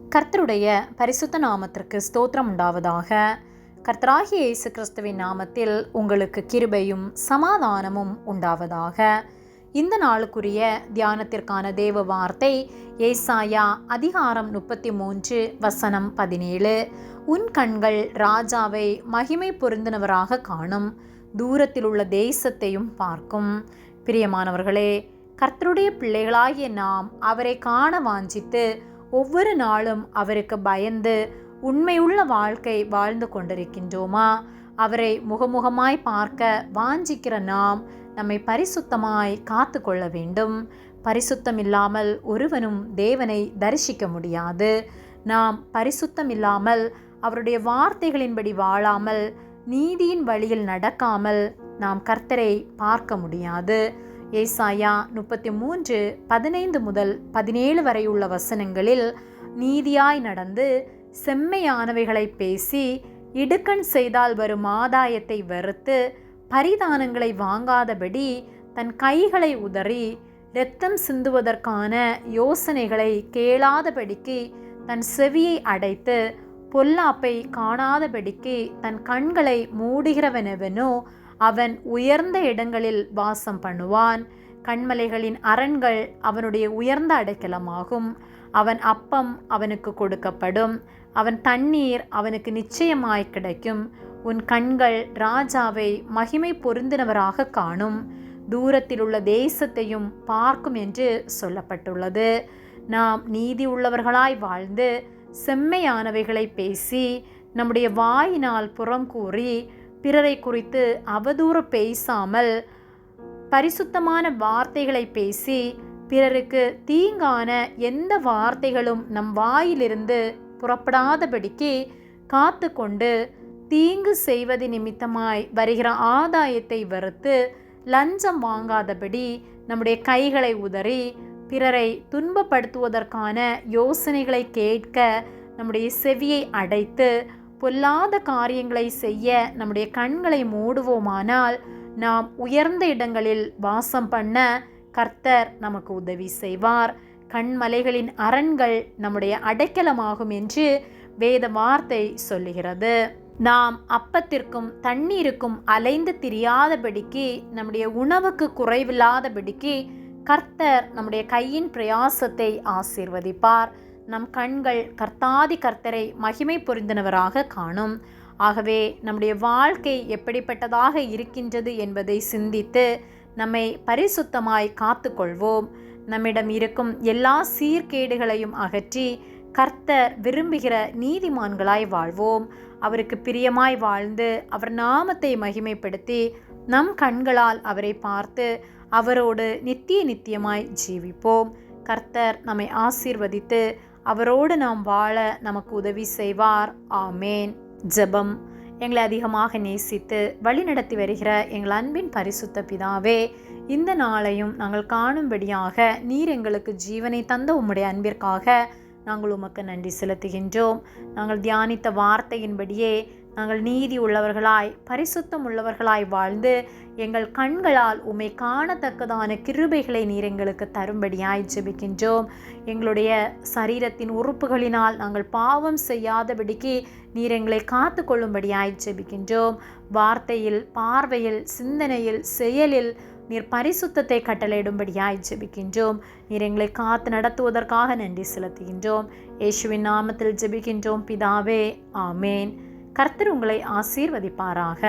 கர்த்தருடைய பரிசுத்த நாமத்திற்கு ஸ்தோத்திரம் உண்டாவதாக. கர்த்தராகிய இயேசு கிறிஸ்துவின் நாமத்தில் உங்களுக்கு கிருபையும் சமாதானமும் உண்டாவதாக. இந்த நாளுக்குரிய தியானத்திற்கான தேவ வார்த்தை ஏசாயா அதிகாரம் 33 வசனம் 17. உன் கண்கள் ராஜாவை மகிமை பொருந்தினவராக காணும், தூரத்தில் உள்ள தேசத்தையும் பார்க்கும். பிரியமானவர்களே, கர்த்தருடைய பிள்ளைகளாகிய நாம் அவரை காண வாஞ்சித்து ஒவ்வொரு நாளும் அவருக்கு பயந்து உண்மையுள்ள வாழ்க்கை வாழ்ந்து கொண்டிருக்கின்றோமா? அவரை முகமுகமாய் பார்க்க வாஞ்சிக்கிற நாம் நம்மை பரிசுத்தமாய் காத்து கொள்ள வேண்டும். பரிசுத்தம் இல்லாமல் ஒருவனும் தேவனை தரிசிக்க முடியாது. நாம் பரிசுத்தம் இல்லாமல் அவருடைய வார்த்தைகளின்படி வாழாமல் நீதியின் வழியில் நடக்காமல் நாம் கர்த்தரை பார்க்க முடியாது. ஏசாயா 33:15 முதல் 17 வரை உள்ள வசனங்களில் நீதியாய் நடந்து செம்மையானவைகளை பேசி இடுக்கண் செய்தால் வரும் ஆதாயத்தை வெறுத்து பரிதானங்களை வாங்காதபடி தன் கைகளை உதறி இரத்தம் சிந்துவதற்கான யோசனைகளை கேளாதபடிக்கு தன் செவியை அடைத்து பொல்லாப்பை காணாதபடிக்கு தன் கண்களை மூடுகிறவனெவனோ அவன் உயர்ந்த இடங்களில் வாசம் பண்ணுவான். கண்மலைகளின் அரண்கள் அவனுடைய உயர்ந்த அடைக்கலமாகும். அவன் அப்பம் அவனுக்கு கொடுக்கப்படும், அவன் தண்ணீர் அவனுக்கு நிச்சயமாய் கிடைக்கும். உன் கண்கள் ராஜாவை மகிமை பொருந்தினவராக காணும், தூரத்தில் உள்ள தேசத்தையும் பார்க்கும் என்று சொல்லப்பட்டுள்ளது. நாம் நீதி உள்ளவர்களாய் வாழ்ந்து செம்மையானவைகளை பேசி நம்முடைய வாயினால் புறம் கூறி பிறரை குறித்து அவதூறு பேசாமல் பரிசுத்தமான வார்த்தைகளை பேசி பிறருக்கு தீங்கான எந்த வார்த்தைகளும் நம் வாயிலிருந்து புறப்படாதபடிக்கு காத்து கொண்டு தீங்கு செய்வது நிமித்தமாய் வருகிற ஆதாயத்தை வெறுத்து லஞ்சம் வாங்காதபடி நம்முடைய கைகளை உதறி பிறரை துன்பப்படுத்துவதற்கான யோசனைகளை கேட்க நம்முடைய செவியை அடைத்து பொல்லாத காரியங்களை செய்ய நம்முடைய கண்களை மூடுவோமானால் நாம் உயர்ந்த இடங்களில் வாசம் பண்ண கர்த்தர் நமக்கு உதவி செய்வார். கண்மலைகளின் அரண்கள் நம்முடைய அடைக்கலமாகும் என்று வேத வார்த்தை சொல்லுகிறது. நாம் அப்பத்திற்கும் தண்ணீருக்கும் அலைந்து திரியாதபடிக்கு நம்முடைய உணவுக்கு குறைவில்லாதபடிக்கு கர்த்தர் நம்முடைய கையின் பிரயாசத்தை ஆசீர்வதிப்பார். நம் கண்கள் கர்த்தாதி கர்த்தரை மகிமை பொருந்தினவராக காணும். ஆகவே நம்முடைய வாழ்க்கை எப்படிப்பட்டதாக இருக்கின்றது என்பதை சிந்தித்து நம்மை பரிசுத்தமாய் காத்து கொள்வோம். நம்மிடம் இருக்கும் எல்லா சீர்கேடுகளையும் அகற்றி கர்த்தர் விரும்புகிற நீதிமான்களாய் வாழ்வோம். அவருக்கு பிரியமாய் வாழ்ந்து அவர் நாமத்தை மகிமைப்படுத்தி நம் கண்களால் அவரை பார்த்து அவரோடு நித்தியமாய் ஜீவிப்போம். கர்த்தர் நம்மை ஆசீர்வதித்து அவரோடு நாம் வாழ நமக்கு உதவி செய்வார். ஆமேன். ஜெபம். எங்களை அதிகமாக நேசித்து வழி நடத்தி வருகிற எங்கள் அன்பின் பரிசுத்த பிதாவே, இந்த நாளையும் நாங்கள் காணும்படியாக நீர் எங்களுக்கு ஜீவனை தந்த உம்முடைய அன்பிற்காக நாங்கள் உமக்கு நன்றி செலுத்துகின்றோம். நாங்கள் தியானித்த வார்த்தையின்படியே நாங்கள் நீதி உள்ளவர்களாய் பரிசுத்தம் உள்ளவர்களாய் வாழ்ந்து எங்கள் கண்களால் உம்மை காணத்தக்கதான கிருபைகளை நீர் எங்களுக்கு தரும்படியாய் ஜெபிக்கின்றோம். எங்களுடைய சரீரத்தின் உறுப்புகளினால் நாங்கள் பாவம் செய்யாதபடிக்கு நீர் எங்களை காத்து கொள்ளும்படியாய் ஜெபிக்கின்றோம். வார்த்தையில், பார்வையில், சிந்தனையில், செயலில் நீர் பரிசுத்தத்தை கட்டளையிடும்படியாய் ஜெபிக்கின்றோம். நீர் எங்களை காத்து நடத்துவதற்காக நன்றி செலுத்துகின்றோம். இயேசுவின் நாமத்தில் ஜெபிக்கின்றோம் பிதாவே, ஆமேன். கர்த்தர் உங்களை ஆசீர்வதிப்பாராக.